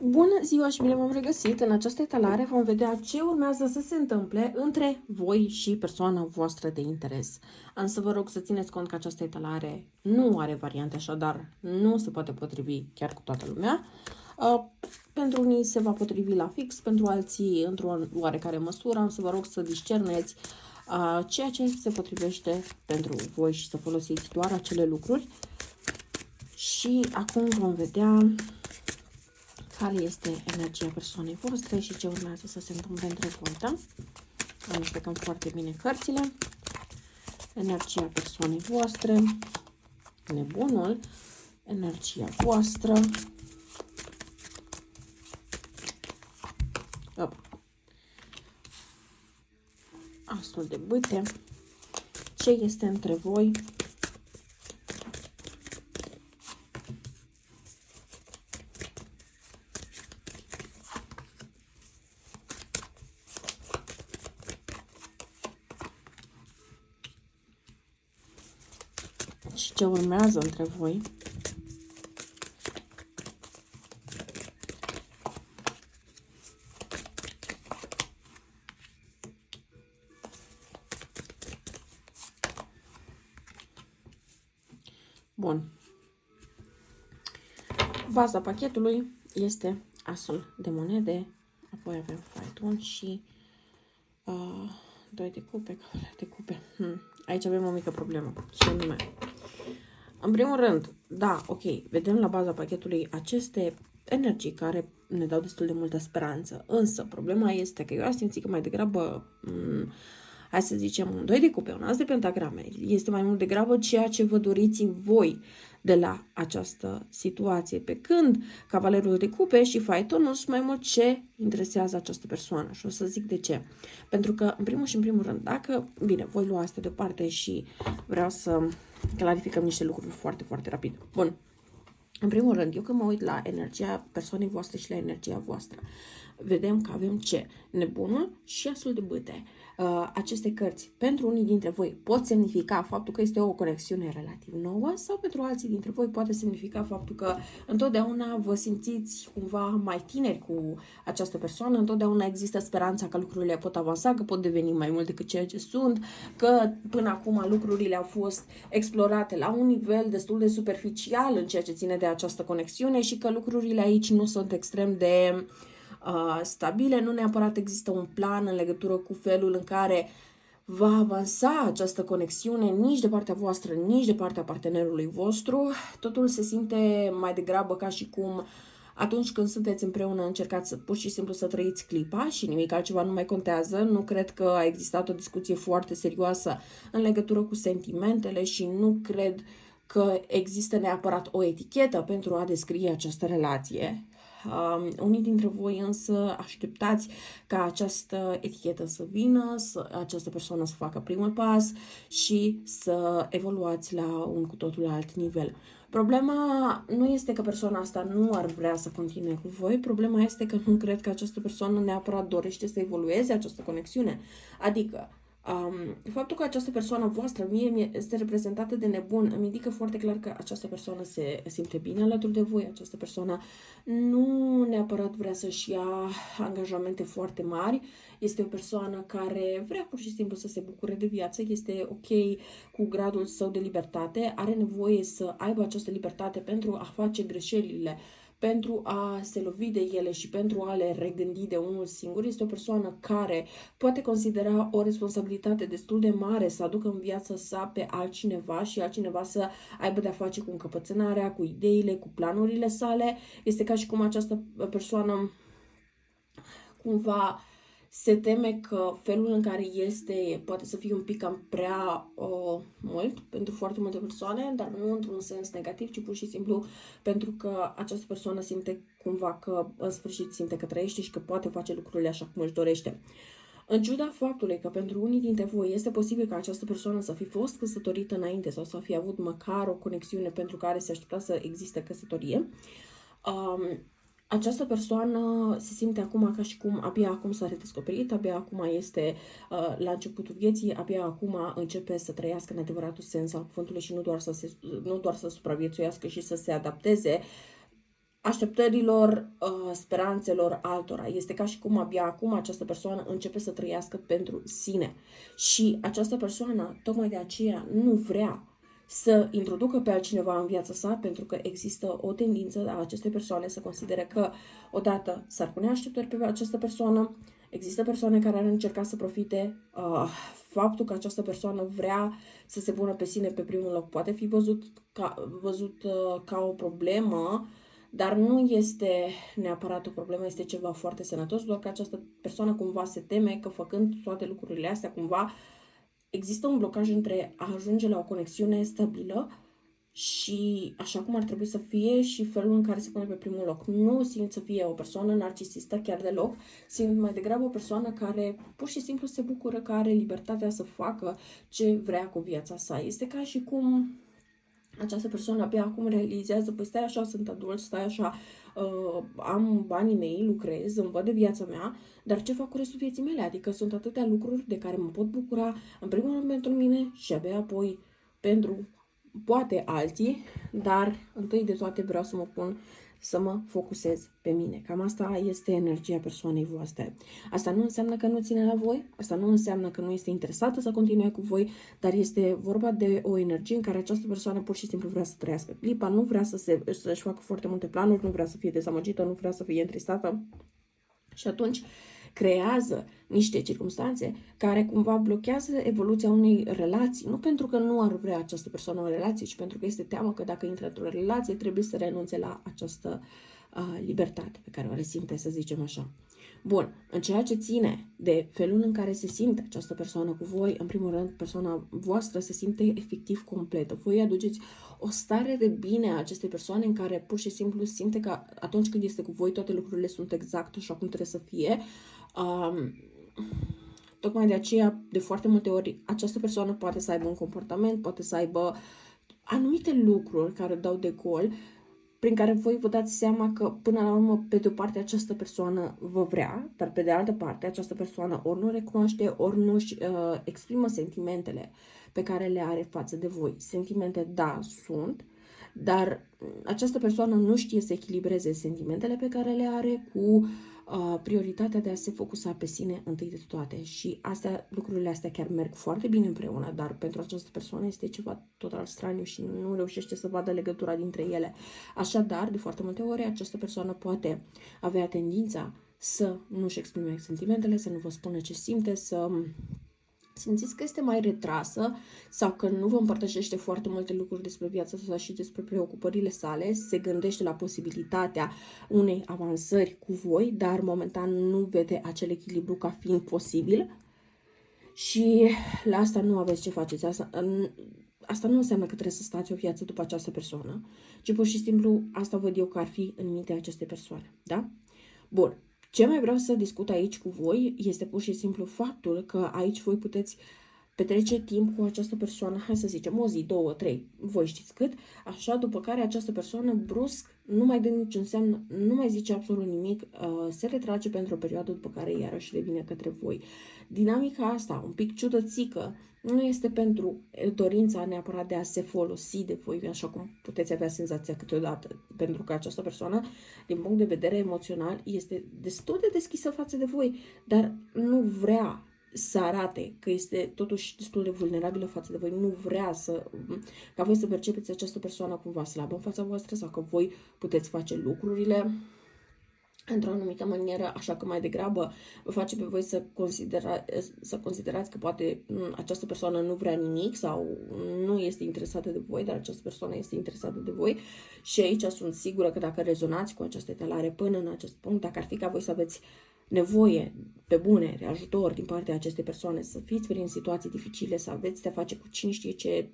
Bună ziua și bine v-am regăsit! În această etalare vom vedea ce urmează să se întâmple între voi și persoana voastră de interes. Am să vă rog să țineți cont că această etalare nu are variante, așadar nu se poate potrivi chiar cu toată lumea. Pentru unii se va potrivi la fix, pentru alții într-o oarecare măsură. Am să vă rog să discerneți ceea ce se potrivește pentru voi și să folosiți doar acele lucruri. Și acum vom vedea care este energia persoanei voastre și ce urmează să se întâmple între voi, da? Amestecăm foarte bine cărțile. Energia persoanei voastre, nebunul, energia voastră, asul de bâte, ce este între voi, și ce urmează între voi. Bun. Baza pachetului este asul de monede, apoi avem faiton și 2 de cupe, cavaler de cupe. Aici avem o mică problemă. Și anume, în primul rând, da, ok, vedem la baza pachetului aceste energii care ne dau destul de multă speranță. Însă, problema este că eu am simțit că mai degrabă, hai să zicem, un 2 de cupe, un as de pentagrame, este mai mult degrabă ceea ce vă doriți voi de la această situație. Pe când cavalerul de cupe și faitonul sunt mai mult ce interesează această persoană. Și o să zic de ce. Pentru că, în primul și în primul rând, dacă, bine, voi lua asta deoparte și vreau să clarificăm niște lucruri foarte, foarte rapid. Bun. În primul rând, eu când mă uit la energia persoanei voastre și la energia voastră, vedem că avem ce? Nebunul și asul de bâte. Aceste cărți, pentru unii dintre voi, pot semnifica faptul că este o conexiune relativ nouă sau pentru alții dintre voi poate semnifica faptul că întotdeauna vă simțiți cumva mai tineri cu această persoană, întotdeauna există speranța că lucrurile pot avansa, că pot deveni mai mult decât ceea ce sunt, că până acum lucrurile au fost explorate la un nivel destul de superficial în ceea ce ține de această conexiune și că lucrurile aici nu sunt extrem de stabile, nu neapărat există un plan în legătură cu felul în care va avansa această conexiune nici de partea voastră, nici de partea partenerului vostru. Totul se simte mai degrabă ca și cum atunci când sunteți împreună încercați să pur și simplu să trăiți clipa și nimic altceva nu mai contează. Nu cred că a existat o discuție foarte serioasă în legătură cu sentimentele și nu cred că există neapărat o etichetă pentru a descrie această relație. Unii dintre voi însă așteptați ca această etichetă să vină, această persoană să facă primul pas și să evoluați la un cu totul alt nivel. Problema nu este că persoana asta nu ar vrea să continue cu voi, problema este că nu cred că această persoană neapărat dorește să evolueze această conexiune. Adică, faptul că această persoană voastră mie este reprezentată de nebun îmi indică foarte clar că această persoană se simte bine alături de voi, această persoană nu neapărat vrea să-și ia angajamente foarte mari, este o persoană care vrea pur și simplu să se bucure de viață, este ok cu gradul său de libertate, are nevoie să aibă această libertate pentru a face greșelile, pentru a se lovi de ele și pentru a le regândi de unul singur. Este o persoană care poate considera o responsabilitate destul de mare să aducă în viața sa pe altcineva și altcineva să aibă de-a face cu încăpățânarea, cu ideile, cu planurile sale. Este ca și cum această persoană cumva se teme că felul în care este poate să fie un pic cam prea mult pentru foarte multe persoane, dar nu într-un sens negativ, ci pur și simplu pentru că această persoană simte cumva că în sfârșit simte că trăiește și că poate face lucrurile așa cum își dorește. În ciuda faptului că pentru unii dintre voi este posibil ca această persoană să fi fost căsătorită înainte sau să fi avut măcar o conexiune pentru care se aștepta să existe căsătorie, această persoană se simte acum ca și cum abia acum s-a redescoperit, abia acum este la începutul vieții, abia acum începe să trăiască în adevăratul sens al cuvântului și nu doar să supraviețuiască și să se adapteze așteptărilor, speranțelor altora. Este ca și cum abia acum această persoană începe să trăiască pentru sine. Și această persoană, tocmai de aceea, nu vrea să introducă pe altcineva în viața sa, pentru că există o tendință a acestei persoane să considere că odată s-ar pune așteptări pe această persoană, există persoane care ar încerca să profite, faptul că această persoană vrea să se pună pe sine pe primul loc poate fi văzut ca o problemă, dar nu este neapărat o problemă, este ceva foarte sănătos, doar că această persoană cumva se teme că făcând toate lucrurile astea, cumva există un blocaj între a ajunge la o conexiune stabilă și așa cum ar trebui să fie și felul în care se pune pe primul loc. Nu simt să fie o persoană narcisistă chiar deloc, simt mai degrabă o persoană care pur și simplu se bucură că are libertatea să facă ce vrea cu viața sa. Este ca și cum această persoană abia acum realizează, păi stai așa, sunt adult, stai așa, am banii mei, lucrez, îmi văd de viața mea, dar ce fac cu restul vieții mele? Adică sunt atâtea lucruri de care mă pot bucura, în primul rând pentru mine și abia apoi pentru poate alții, dar întâi de toate vreau să mă pun să mă focusez pe mine. Cam asta este energia persoanei voastre. Asta nu înseamnă că nu ține la voi, asta nu înseamnă că nu este interesată să continue cu voi, dar este vorba de o energie în care această persoană pur și simplu vrea să trăiască clipa, nu vrea să-și facă foarte multe planuri, nu vrea să fie dezamăgită, nu vrea să fie întristată și atunci creează niște circunstanțe care cumva blochează evoluția unei relații. Nu pentru că nu ar vrea această persoană o relație, ci pentru că este teamă că dacă intră într-o relație trebuie să renunțe la această libertate pe care o resimte, să zicem așa. Bun, în ceea ce ține de felul în care se simte această persoană cu voi, în primul rând, persoana voastră se simte efectiv completă. Voi aduceți o stare de bine a acestei persoane în care pur și simplu simte că atunci când este cu voi toate lucrurile sunt exact așa cum trebuie să fie. Tocmai de aceea, de foarte multe ori, această persoană poate să aibă un comportament, poate să aibă anumite lucruri care dau de gol, prin care voi vă dați seama că, până la urmă, pe de o parte, această persoană vă vrea, dar pe de altă parte, această persoană ori nu recunoaște, ori nu exprimă sentimentele pe care le are față de voi. Sentimente, da, sunt, dar această persoană nu știe să echilibreze sentimentele pe care le are cu prioritatea de a se focusa pe sine întâi de toate. Și lucrurile astea chiar merg foarte bine împreună, dar pentru această persoană este ceva total straniu și nu reușește să vadă legătura dintre ele. Așadar, de foarte multe ori, această persoană poate avea tendința să nu-și exprime sentimentele, să nu vă spună ce simte, să simțiți că este mai retrasă sau că nu vă împărtășește foarte multe lucruri despre viața sa și despre preocupările sale, se gândește la posibilitatea unei avansări cu voi, dar momentan nu vede acel echilibru ca fiind posibil și la asta nu aveți ce faceți. Asta nu înseamnă că trebuie să stați o viață după această persoană, ci pur și simplu asta văd eu că ar fi în mintea acestei persoane, da? Bun. Ce mai vreau să discut aici cu voi este pur și simplu faptul că aici voi puteți petrece timp cu această persoană, hai să zicem, o zi, două, trei, voi știți cât, așa, după care această persoană brusc nu mai dă niciun semn, nu mai zice absolut nimic, se retrage pentru o perioadă, după care iarăși revine către voi. Dinamica asta, un pic ciudățică, nu este pentru dorința neapărat de a se folosi de voi, așa cum puteți avea senzația câteodată, pentru că această persoană, din punct de vedere emoțional, este destul de deschisă față de voi, dar nu vrea să arate că este totuși destul de vulnerabilă față de voi, nu vrea ca voi să percepeți această persoană cumva slabă în fața voastră sau că voi puteți face lucrurile într-o anumită manieră, așa că mai degrabă vă face pe voi să considerați că poate această persoană nu vrea nimic sau nu este interesată de voi, dar această persoană este interesată de voi și aici sunt sigură că dacă rezonați cu această etalare până în acest punct, dacă ar fi ca voi să aveți nevoie pe bune de ajutor din partea acestei persoane, să fiți prin situații dificile, să aveți de-a face cu cine știe ce,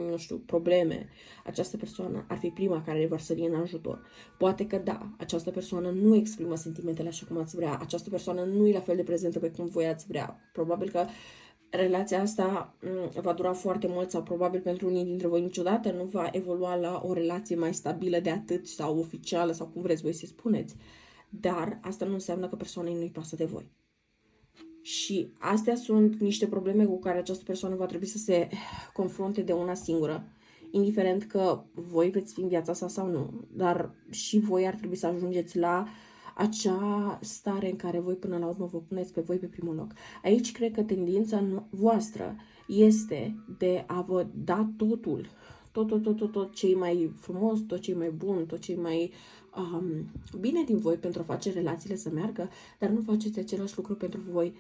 nu știu, probleme, această persoană ar fi prima care vă ar sări în ajutor. Poate că da, această persoană nu exprimă sentimentele așa cum ați vrea, această persoană nu e la fel de prezentă pe cum voi ați vrea. Probabil că relația asta va dura foarte mult sau probabil pentru unii dintre voi niciodată nu va evolua la o relație mai stabilă de atât sau oficială sau cum vreți voi să spuneți. Dar asta nu înseamnă că persoanei nu-i pasă de voi. Și astea sunt niște probleme cu care această persoană va trebui să se confrunte de una singură. indiferent că voi veți fi în viața sa sau nu, dar și voi ar trebui să ajungeți la acea stare în care voi până la urmă vă puneți pe voi pe primul loc. Aici cred că tendința voastră este de a vă da totul, tot ce e mai frumos, tot ce e mai bun, tot ce e mai bine din voi pentru a face relațiile să meargă, dar nu faceți același lucru pentru voi.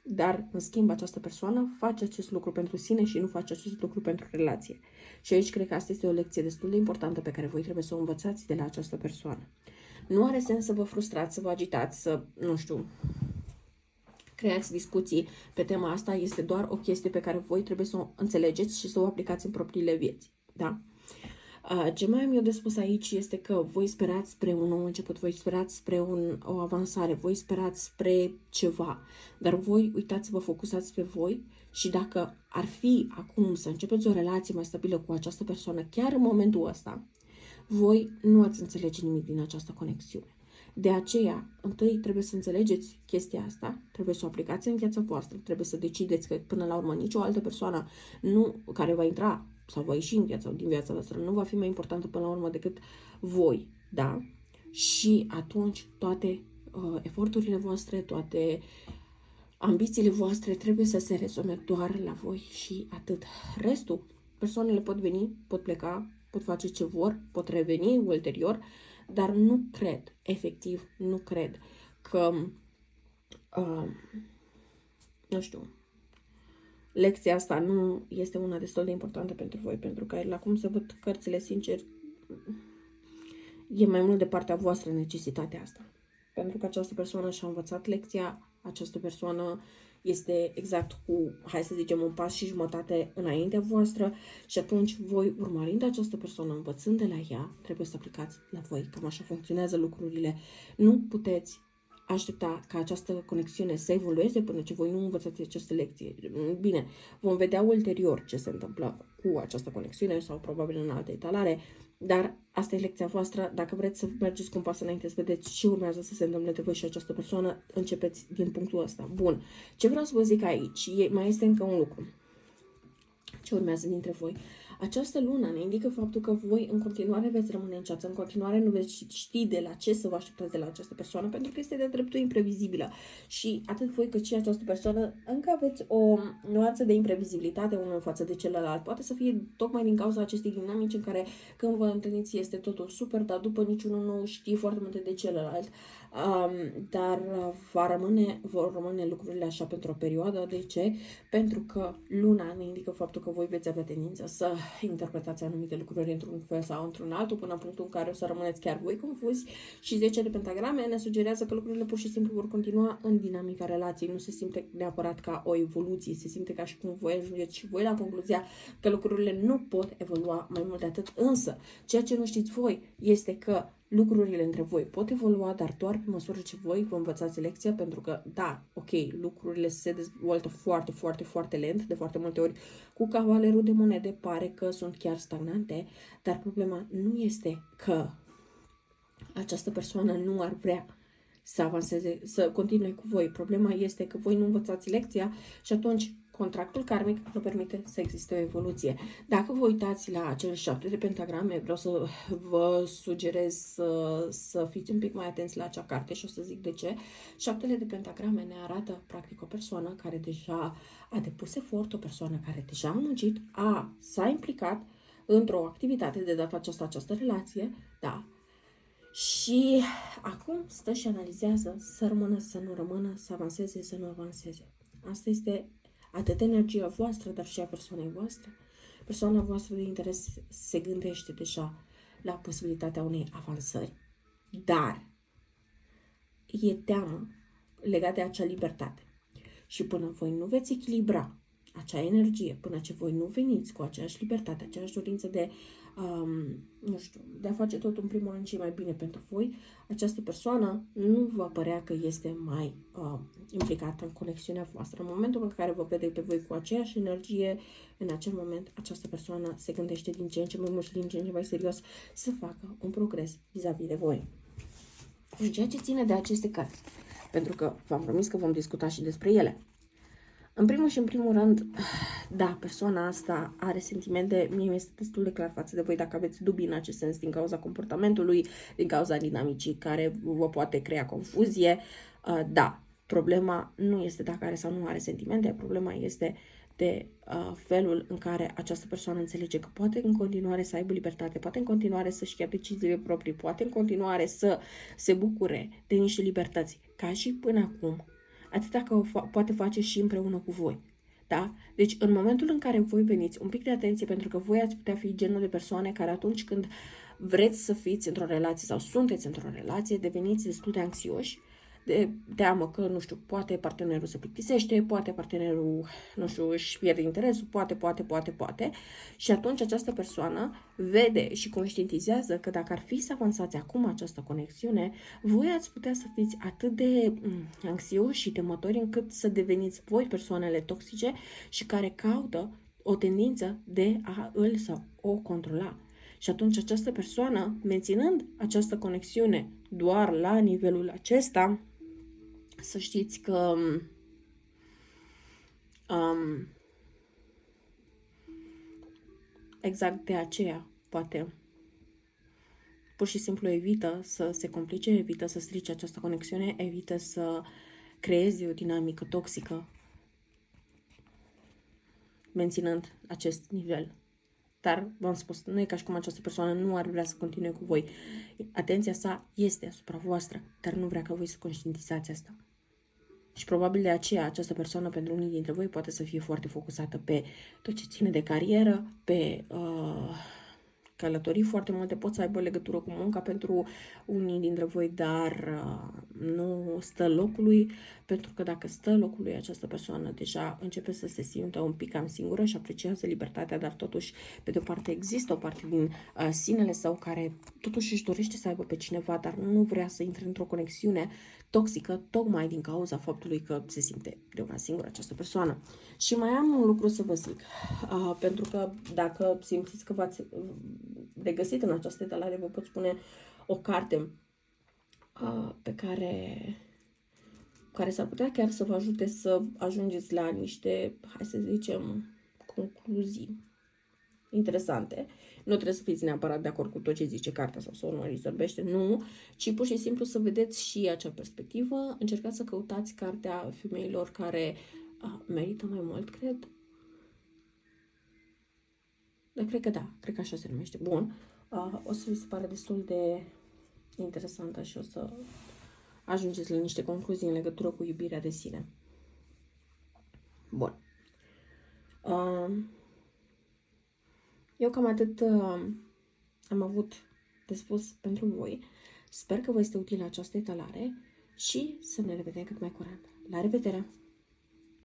Dar, în schimb, această persoană face acest lucru pentru sine și nu face acest lucru pentru relație. Și aici cred că asta este o lecție destul de importantă pe care voi trebuie să o învățați de la această persoană. Nu are sens să vă frustrați, să vă agitați, să, nu știu, creați discuții pe tema asta. Este doar o chestie pe care voi trebuie să o înțelegeți și să o aplicați în propriile vieți. Da? Ce mai am eu de spus aici este că voi sperați spre un nou început, voi sperați spre o avansare, voi sperați spre ceva, dar voi uitați să vă focusați pe voi și dacă ar fi acum să începeți o relație mai stabilă cu această persoană, chiar în momentul ăsta, voi nu ați înțelege nimic din această conexiune. De aceea, întâi trebuie să înțelegeți chestia asta, trebuie să o aplicați în viața voastră, trebuie să decideți că până la urmă nicio altă persoană care va intra sau va ieși din viața voastră nu va fi mai importantă până la urmă decât voi, da? Și atunci toate eforturile voastre, toate ambițiile voastre trebuie să se rezume doar la voi și atât. Restul, persoanele pot veni, pot pleca, pot face ce vor, pot reveni ulterior, dar nu cred, efectiv, nu cred că, nu știu, lecția asta nu este una destul de importantă pentru voi, pentru că la cum să văd cărțile, sincer, e mai mult de partea voastră necesitatea asta. Pentru că această persoană și-a învățat lecția, această persoană este exact cu, hai să zicem, un pas și jumătate înaintea voastră și atunci voi, urmărind această persoană, învățând de la ea, trebuie să aplicați la voi. Cam așa funcționează lucrurile. Nu puteți aștepta ca această conexiune să evolueze până ce voi nu învățați această lecție. Bine, vom vedea ulterior ce se întâmplă cu această conexiune sau probabil în altă etalare, dar asta e lecția voastră. Dacă vreți să mergeți cu un pas înainte, să vedeți ce urmează să se întâmple de voi și această persoană, începeți din punctul ăsta. Bun. Ce vreau să vă zic aici, mai este încă un lucru. Ce urmează dintre voi? Această lună ne indică faptul că voi în continuare veți rămâne în ceață, în continuare nu veți ști de la ce să vă așteptați de la această persoană, pentru că este de dreptul imprevizibilă. Și atât voi cât și această persoană încă aveți o nuanță de imprevizibilitate unul față de celălalt. Poate să fie tocmai din cauza acestei dinamici în care când vă întâlniți este totul super, dar după niciunul nu știe foarte multe de celălalt. Dar vor rămâne lucrurile așa pentru o perioadă. De ce? Pentru că luna ne indică faptul că voi veți avea tendința să interpretați anumite lucruri într-un fel sau într-un altul, până în punctul în care o să rămâneți chiar voi confuzi și 10 de pentagrame ne sugerează că lucrurile pur și simplu vor continua în dinamica relației. Nu se simte neapărat ca o evoluție, se simte ca și cum voi ajungeți și voi la concluzia că lucrurile nu pot evolua mai mult de atât. Însă, ceea ce nu știți voi este că lucrurile între voi pot evolua, dar doar pe măsură ce voi vă învățați lecția, pentru că, da, ok, lucrurile se dezvoltă foarte, foarte, foarte lent, de foarte multe ori cu cavalerul de monede pare că sunt chiar stagnante, dar problema nu este că această persoană nu ar vrea să avanseze, să continue cu voi. Problema este că voi nu învățați lecția și atunci contractul karmic vă permite să existe o evoluție. Dacă vă uitați la cele 7 de pentagrame, vreau să vă sugerez să fiți un pic mai atenți la acea carte și o să zic de ce. 7 de pentagrame ne arată practic o persoană care deja a depus efort, o persoană care deja a muncit, s-a implicat într-o activitate, de data această relație, da, și acum stă și analizează să rămână, să nu rămână, să avanseze, să nu avanseze. Asta este atât energia voastră, dar și a persoanei voastre. Persoana voastră de interes se gândește deja la posibilitatea unei avansări, dar e teamă legată de acea libertate. Și până voi nu veți echilibra acea energie, până ce voi nu veniți cu aceeași libertate, aceeași dorință de, nu știu, de a face tot în primul rând ce mai bine pentru voi, această persoană nu va părea că este mai implicată în conexiunea voastră. În momentul în care vă vede pe voi cu aceeași energie, în acel moment această persoană se gândește din ce în ce mai mult și din ce în ce mai serios să facă un progres vis-a-vis de voi. În ceea ce ține de aceste cărți, pentru că v-am promis că vom discuta și despre ele, În primul și în primul rând, da, persoana asta are sentimente, mie mi-este destul de clar față de voi dacă aveți dubii în acest sens din cauza comportamentului, din cauza dinamicii care vă poate crea confuzie. Da, problema nu este dacă are sau nu are sentimente, problema este de felul în care această persoană înțelege că poate în continuare să aibă libertate, poate în continuare să-și ia deciziile proprii, poate în continuare să se bucure de niște libertăți, ca și până acum, atâta că poate face și împreună cu voi. Da? Deci, în momentul în care voi veniți, un pic de atenție, pentru că voi ați putea fi genul de persoane care atunci când vreți să fiți într-o relație sau sunteți într-o relație, deveniți destul de anxioși, de teamă că, nu știu, poate partenerul se plictisește, poate partenerul, nu știu, își pierde interesul, poate. Și atunci această persoană vede și conștientizează că dacă ar fi să avansați acum această conexiune, voi ați putea să fiți atât de anxioși și temători încât să deveniți voi persoanele toxice și care caută o tendință de a îl sau o controla. Și atunci această persoană, menținând această conexiune doar la nivelul acesta, să știți că exact de aceea poate pur și simplu evită să se complice, evită să strice această conexiune, evită să creeze o dinamică toxică, menținând acest nivel. Dar, v-am spus, nu e ca și cum această persoană nu ar vrea să continue cu voi. Atenția sa este asupra voastră, dar nu vrea ca voi să conștientizați asta. Și probabil de aceea această persoană pentru unii dintre voi poate să fie foarte focusată pe tot ce ține de carieră, pe călătorii foarte multe, pot să aibă legătură cu munca pentru unii dintre voi, dar nu stă locului, pentru că dacă stă locului această persoană deja începe să se simtă un pic cam singură și apreciază libertatea, dar totuși, pe de o parte, există o parte din sinele său care totuși își dorește să aibă pe cineva, dar nu vrea să intre într-o conexiune toxică, tocmai din cauza faptului că se simte de una singură această persoană. Și mai am un lucru să vă zic, pentru că dacă simțiți că v-ați regăsit în această etalare, vă pot spune o carte pe care s-ar putea chiar să vă ajute să ajungeți la niște, hai să zicem, concluzii interesante. Nu trebuie să fiți neapărat de acord cu tot ce zice cartea sau să o resorbește, nu, ci pur și simplu să vedeți și acea perspectivă. Încercați să căutați cartea femeilor care merită mai mult, cred. Dar cred că da, cred că așa se numește. Bun. O să vi se pare destul de interesantă și o să ajungeți la niște concluzii în legătură cu iubirea de sine. Bun. Eu cam atât am avut de spus pentru voi. Sper că vă este utilă această etalare și să ne revedem cât mai curând. La revedere!